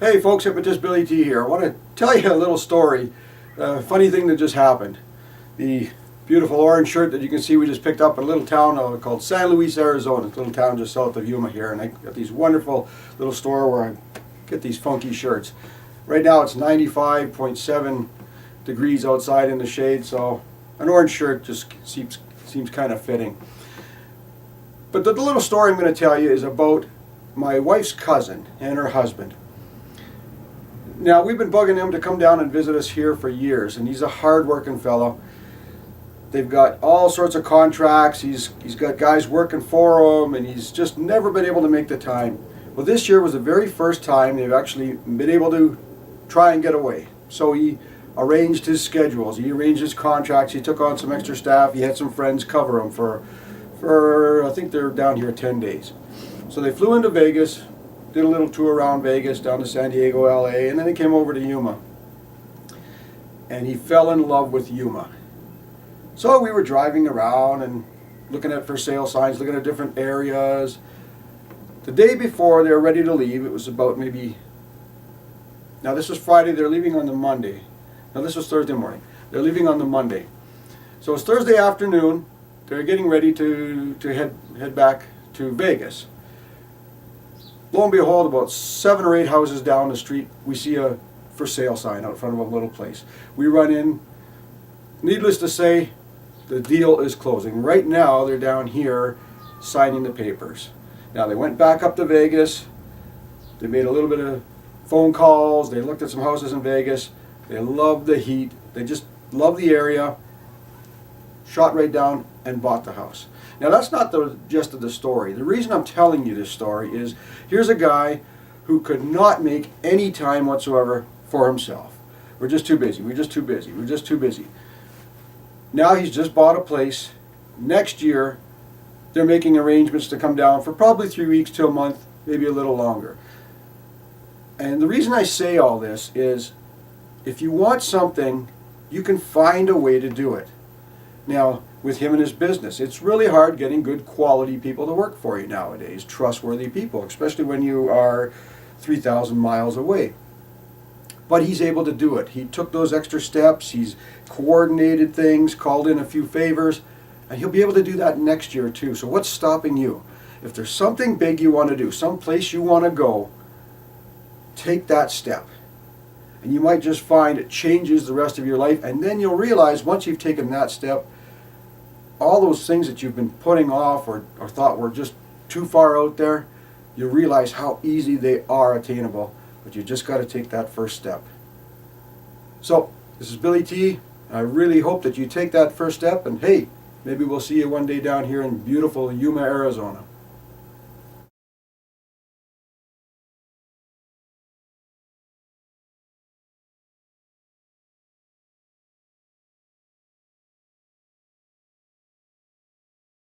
Hey folks, Hypnotist Billy T here. I want to tell you a little story, a funny thing that just happened. The beautiful orange shirt that you can see we just picked up in a little town called San Luis, Arizona. It's a little town just south of Yuma here, and I got these wonderful little store where I get these funky shirts. Right now it's 95.7 degrees outside in the shade, so an orange shirt just seems kind of fitting. But the little story I'm going to tell you is about my wife's cousin and her husband. Now, we've been bugging him to come down and visit us here for years, and he's a hard-working fellow. They've got all sorts of contracts. He's got guys working for him, and he's just never been able to make the time. Well, this year was the very first time they've actually been able to try and get away. So he arranged his schedules. He arranged his contracts. He took on some extra staff. He had some friends cover him for I think they're down here 10 days. So they flew into Vegas, did a little tour around Vegas, down to San Diego, LA, and then he came over to Yuma. And he fell in love with Yuma. So we were driving around and looking at for sale signs, looking at different areas. The day before they were ready to leave, it was about now this was Friday, they're leaving on the Monday. Now this was Thursday morning. They're leaving on the Monday. So it's Thursday afternoon, they're getting ready to head back to Vegas. Lo and behold, about 7 or 8 houses down the street, we see a for sale sign out front of a little place. We run in. Needless to say, the deal is closing. Right now, they're down here signing the papers. Now, they went back up to Vegas. They made a little bit of phone calls. They looked at some houses in Vegas. They love the heat. They just love the area. Shot right down and bought the house. Now, that's not the gist of the story. The reason I'm telling you this story is here's a guy who could not make any time whatsoever for himself. We're just too busy. We're just too busy. We're just too busy. Now he's just bought a place. Next year, they're making arrangements to come down for probably 3 weeks to a month, maybe a little longer. And the reason I say all this is if you want something, you can find a way to do it. Now, with him and his business, it's really hard getting good quality people to work for you nowadays, trustworthy people, especially when you are 3,000 miles away. But he's able to do it. He took those extra steps, he's coordinated things, called in a few favors, and he'll be able to do that next year too. So what's stopping you? If there's something big you want to do, some place you want to go, take that step. And you might just find it changes the rest of your life, and then you'll realize once you've taken that step, all those things that you've been putting off or thought were just too far out there, you'll realize how easy they are attainable, but you just got to take that first step. So, this is Billy T. I really hope that you take that first step, and hey, maybe we'll see you one day down here in beautiful Yuma, Arizona.